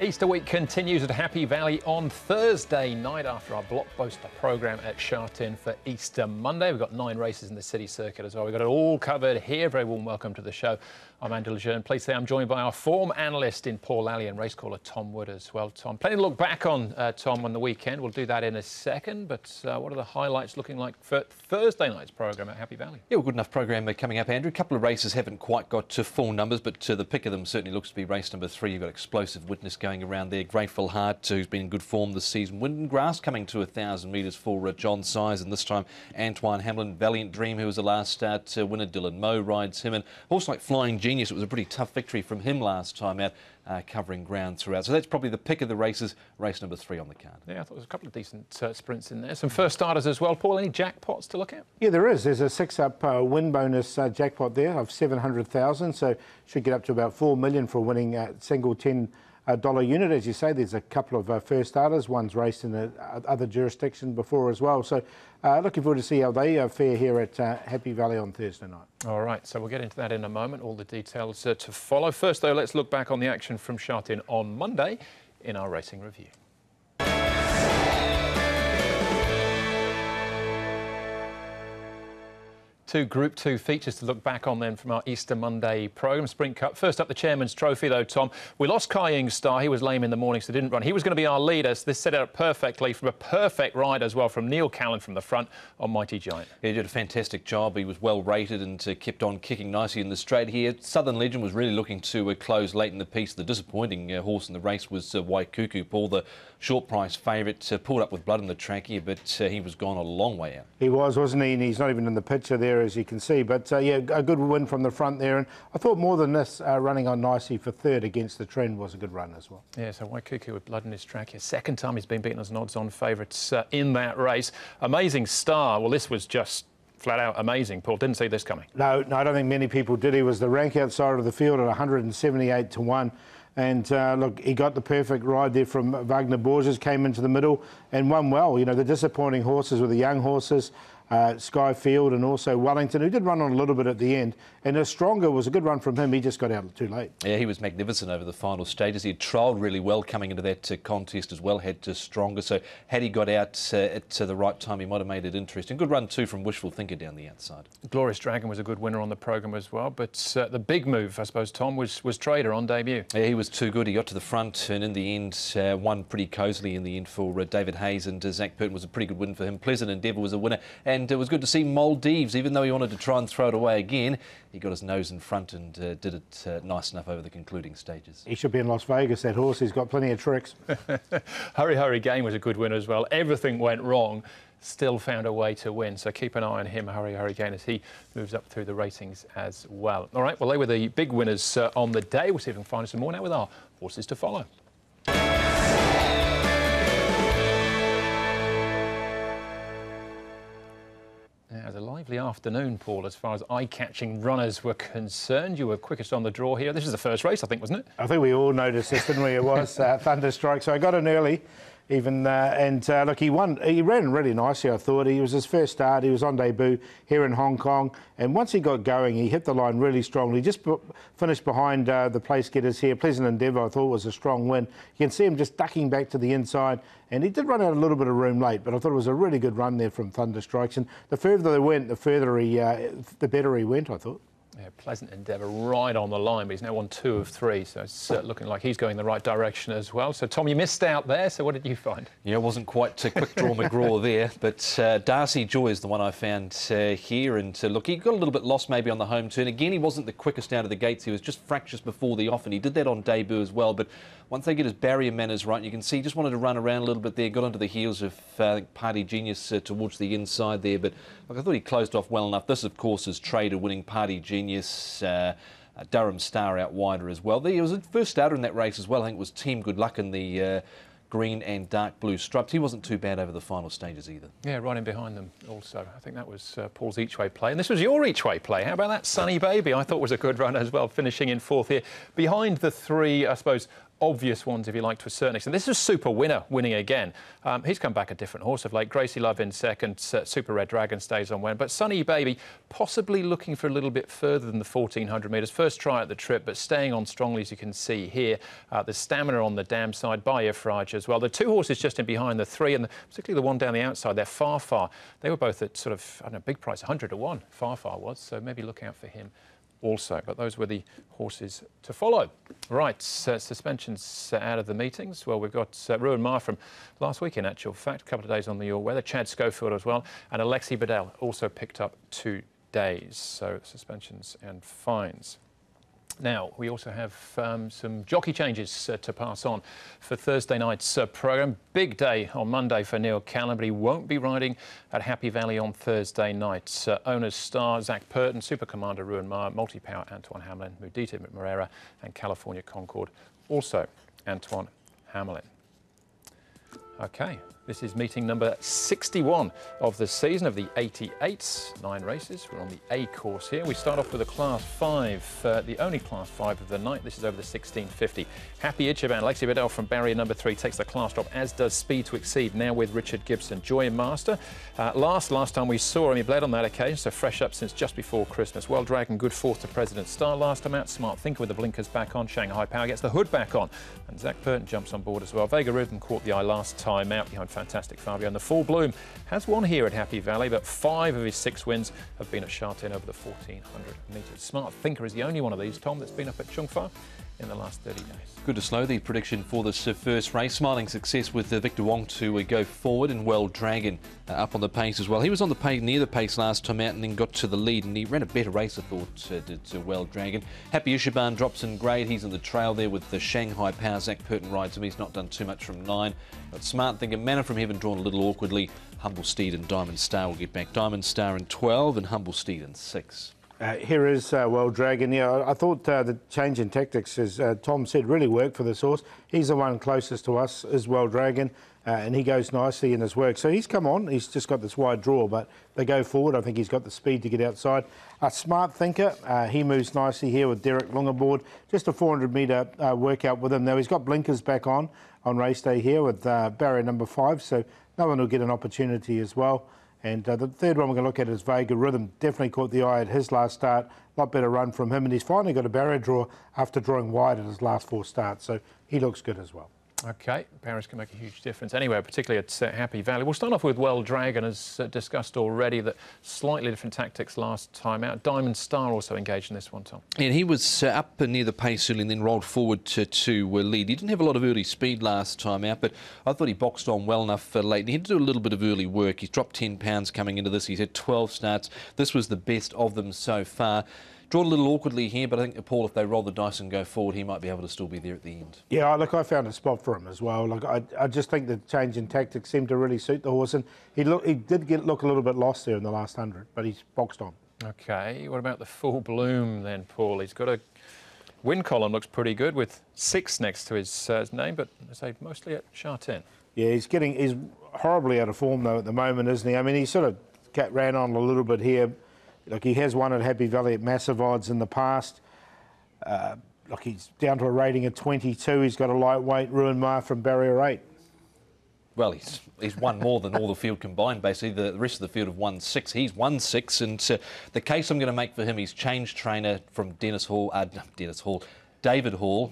Easter week continues at Happy Valley on Thursday night after our blockbuster programme at Sha Tin for Easter Monday. We've got 9 races in the city circuit as well. We've got it all covered here. Very warm welcome to the show. I'm Andy Lejeune. Please say I'm joined by our form analyst in Paul Alley and racecaller Tom Wood as well. Tom, plenty to look back on, Tom, on the weekend. We'll do that in a second. But what are the highlights looking like for Thursday night's programme at Happy Valley? Yeah, well, good enough programme coming up, Andrew. A couple of races haven't quite got to full numbers, but the pick of them certainly looks to be race number 3. You've got Explosive Witness going around there. Grateful Heart, who's been in good form this season. Wind and Grass coming to 1,000 metres for John Size, and this time Antoine Hamlin. Valiant Dream, who was the last start winner. Dylan Moe rides him, and also like Flying Genius. It was a pretty tough victory from him last time out, covering ground throughout. So that's probably the pick of the races, race number 3 on the card. Yeah, I thought there was a couple of decent sprints in there. Some first starters as well. Paul, any jackpots to look at? Yeah, there is. There's a 6-up win bonus jackpot there of 700,000, so should get up to about 4 million for winning a single $10 unit. As you say, there's a couple of first starters. One's raced in other jurisdiction before as well. So looking forward to see how they fare here at Happy Valley on Thursday night. All right, so we'll get into that in a moment. All the details to follow. First, though, let's look back on the action from Sha Tin on Monday in our racing review. Two Group 2 features to look back on then from our Easter Monday programme. Sprint Cup. First up, the Chairman's Trophy, though, Tom. We lost Kai Ying Star. He was lame in the morning, so didn't run. He was going to be our leader, so this set it up perfectly from a perfect ride as well from Neil Callan from the front on Mighty Giant. He did a fantastic job. He was well rated and kept on kicking nicely in the straight here. Southern Legend was really looking to close late in the piece. The disappointing horse in the race was White Cuckoo. Paul, the short price favourite, pulled up with blood in the track here, but he was gone a long way out. He was, wasn't he? And he's not even in the picture there, as you can see. But, yeah, a good win from the front there. And I thought more than this, running on nicely for third against the trend was a good run as well. Yeah, so White Cuckoo with blood in his track here. Second time he's been beaten as an odds-on favourite in that race. Amazing Star. Well, this was just flat out amazing. Paul, didn't see this coming. No, I don't think many people did. He was the rank outside of the field at 178 to 1. And look, he got the perfect ride there from Wagner Borges, came into the middle and won well. You know, the disappointing horses were the young horses, Skyfield and also Wellington, who did run on a little bit at the end. And Stronger was a good run from him. He just got out too late. Yeah, he was magnificent over the final stages. He had trialled really well coming into that contest as well, had Stronger. So had he got out at the right time, he might have made it interesting. Good run too from Wishful Thinker down the outside. Glorious Dragon was a good winner on the programme as well. But the big move, I suppose, Tom, was Trader on debut. Yeah, he was too good. He got to the front and in the end won pretty cosily in the end for David Hayes, and Zach Purton was a pretty good win for him. Pleasant Endeavour was a winner, and it was good to see Maldives, even though he wanted to try and throw it away again, he got his nose in front and did it nice enough over the concluding stages. He should be in Las Vegas, that horse. He's got plenty of tricks. Hurry Hurry Game was a good winner as well. Everything went wrong, still found a way to win. So keep an eye on him, Hurry Hurry Game, as he moves up through the ratings as well. All right, well, they were the big winners on the day. We'll see if we can find some more now with our horses to follow. It was a lively afternoon, Paul, as far as eye-catching runners were concerned. You were quickest on the draw here. This is the first race, I think, wasn't it? I think we all noticed this, didn't we? It was Thunderstrike. So I got in early, even, look, he won. He ran really nicely, I thought. He was his first start. He was on debut here in Hong Kong. And once he got going, he hit the line really strongly. Just finished behind the place getters here. Pleasant Endeavour, I thought, was a strong win. You can see him just ducking back to the inside. And he did run out a little bit of room late, but I thought it was a really good run there from Thunderstrikes. And the further they went, the further the better he went, I thought. Yeah, Pleasant Endeavour right on the line, but he's now won 2 of 3, so it's looking like he's going the right direction as well. So, Tom, you missed out there, so what did you find? Yeah, it wasn't quite quick draw McGraw there, but Darcy Joy is the one I found here. And look, he got a little bit lost maybe on the home turn. Again, he wasn't the quickest out of the gates. He was just fractious before the off, and he did that on debut as well. But once they get his barrier manners right, you can see he just wanted to run around a little bit there, got onto the heels of Party Genius towards the inside there. But look, I thought he closed off well enough. This, of course, is Trader winning Party Genius. Durham Star out wider as well. There was a first starter in that race as well. I think it was Team Good Luck in the green and dark blue stripes. He wasn't too bad over the final stages either. Yeah, right in behind them also. I think that was Paul's each-way play. And this was your each-way play. How about that Sunny Baby? I thought was a good run as well, finishing in 4th here. Behind the 3, I suppose, obvious ones, if you like, to a certain extent. This is Super Winner winning again. He's come back a different horse of late. Gracie Love in second. Super Red Dragon stays on win. But Sunny Baby possibly looking for a little bit further than the 1400 metres. First try at the trip, but staying on strongly, as you can see here. The stamina on the dam side by Ifraj as well. The two horses just in behind the three, and particularly the one down the outside, they're Far. They were both at sort of, I don't know, big price, 100 to 1. Far was, so maybe look out for him also. But those were the horses to follow. Right, suspensions out of the meetings. Well, we've got Ruin Ma from last week, in actual fact, a couple of days on the all-weather. Chad Schofield as well, and Alexi Bedell also picked up 2 days. So suspensions and fines. Now, we also have some jockey changes to pass on for Thursday night's programme. Big day on Monday for Neil Callan, but he won't be riding at Happy Valley on Thursday night. Owners Star, Zach Purton, Super Commander Ruin Ma, Multi-Power Antoine Hamlin, Mudita Moreira and California Concord, also Antoine Hamlin. OK, this is meeting number 61 of the season of the 88. 9 races. We're on the A course here. We start off with a Class 5, the only Class 5 of the night. This is over the 1650. Happy Ichiban, Alexi Bedell from barrier number 3 takes the class drop, as does Speed to Exceed, now with Richard Gibson. Joy and Master. Last time we saw him, he bled on that occasion, so fresh up since just before Christmas. Well Dragon, good fourth to President Star last time out. Smart Thinker with the blinkers back on. Shanghai Power gets the hood back on. And Zach Purton jumps on board as well. Vega Rhythm caught the eye last time out behind Fantastic Fabio. And the Full Bloom has won here at Happy Valley, but 5 of his 6 wins have been at Shartin over the 1400 metres. Smart Thinker is the only one of these, Tom, that's been up at Chung Fa in the last 30 days. Good to slow the prediction for this first race. Smiling success with Victor Wong to go forward, and Well Dragon up on the pace as well. He was on the pace, near the pace last time out, and then got to the lead, and he ran a better race, I thought, did Well Dragon. Happy Ishiban drops in grade. He's in the trail there with the Shanghai Power. Zach Purton rides him. He's not done too much from 9. But Smart Thinker, Manna from Heaven drawn a little awkwardly. Humble Steed and Diamond Star will get back. Diamond Star in 12 and Humble Steed in 6. Here is Well Dragon. Yeah, I thought the change in tactics, as Tom said, really worked for this horse. He's the one closest to us, is Well Dragon, and he goes nicely in his work. So he's come on. He's just got this wide draw, but they go forward. I think he's got the speed to get outside. Smart Thinker, he moves nicely here with Derek Long aboard. Just a 400-metre workout with him. Now, he's got blinkers back on race day here with barrier number 5, so no one will get an opportunity as well. And the third one we're going to look at is Vega Rhythm. Definitely caught the eye at his last start. A lot better run from him. And he's finally got a barrier draw after drawing wide at his last 4 starts. So he looks good as well. OK, barriers can make a huge difference anywhere, particularly at Happy Valley. We'll start off with Well Dragon, as discussed already, that slightly different tactics last time out. Diamond Star also engaged in this one, Tom. And he was up near the pace early and then rolled forward to lead. He didn't have a lot of early speed last time out, but I thought he boxed on well enough for late. He had to do a little bit of early work. He's dropped 10 pounds coming into this. He's had 12 starts. This was the best of them so far. Drawn a little awkwardly here, but I think, Paul, if they roll the dice and go forward, he might be able to still be there at the end. Yeah, look, I found a spot for him as well. Look, I just think the change in tactics seemed to really suit the horse, and he did look a little bit lost there in the last 100, but he's boxed on. OK, what about the Full Bloom then, Paul? He's got a win column, looks pretty good, with 6 next to his name, but I say mostly at Shartin. Yeah, he's horribly out of form, though, at the moment, isn't he? I mean, he sort of ran on a little bit here. Look, he has won at Happy Valley at massive odds in the past. Look, he's down to a rating of 22. He's got a lightweight Ruin Ma from barrier 8. Well, he's won more than all the field combined, basically. The rest of the field have won 6. He's won 6. And the case I'm going to make for him, he's changed trainer from David Hall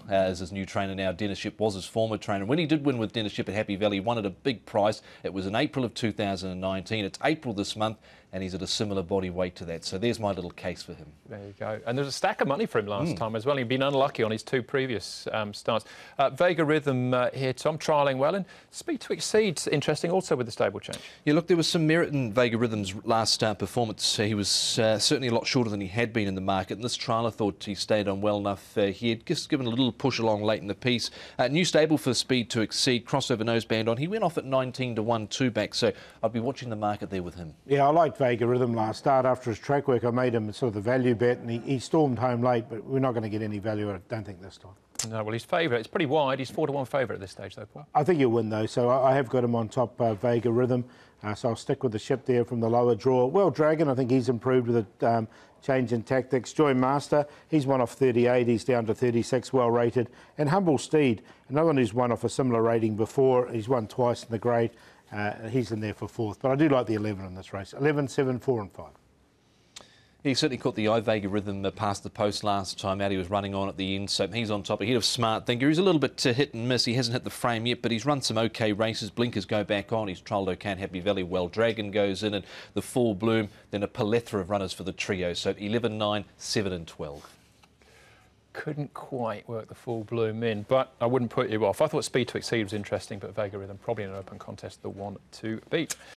as his new trainer now. Dennis Ship was his former trainer. When he did win with Dennis Ship at Happy Valley, he won at a big price. It was in April of 2019. It's April this month, and he's at a similar body weight to that. So there's my little case for him. There you go. And there's a stack of money for him last time as well. He'd been unlucky on his 2 previous starts. Vega Rhythm here, Tom, trialling well. And Speed to Exceed, interesting also with the stable change. Yeah, look, there was some merit in Vega Rhythm's last performance. He was certainly a lot shorter than he had been in the market. In this trial, I thought he stayed on well enough. He had just given a little push along late in the piece. New stable for Speed to Exceed, crossover noseband on. He went off at 19 to 1 2-back, so I'd be watching the market there with him. Yeah, I like Vega Rhythm last start. After his track work, I made him sort of the value bet, and he stormed home late, but we're not going to get any value, I don't think, this time. No, well, he's favourite. It's pretty wide. He's 4-1 favourite at this stage, though, Paul. I think he'll win, though. So I have got him on top, Vega Rhythm. So I'll stick with the ship there from the lower draw. Well, Dragon, I think he's improved with a change in tactics. Joy Master, he's won off 38. He's down to 36, well rated. And Humble Steed, another one who's won off a similar rating before. He's won twice in the grade. He's in there for fourth. But I do like the 11 in this race. 11, 7, 4 and 5. He certainly caught the Vega Rhythm past the post last time out. He was running on at the end, so he's on top ahead of Smart Thinker. He's a little bit hit and miss. He hasn't hit the frame yet, but he's run some OK races. Blinkers go back on. He's trialled OK Happy Valley well. Dragon goes in, and the Full Bloom. Then a plethora of runners for the trio. So 11, 9, 7 and 12. Couldn't quite work the Full Bloom in, but I wouldn't put you off. I thought Speed to Exceed was interesting, but Vega Rhythm probably in an open contest, the one to beat.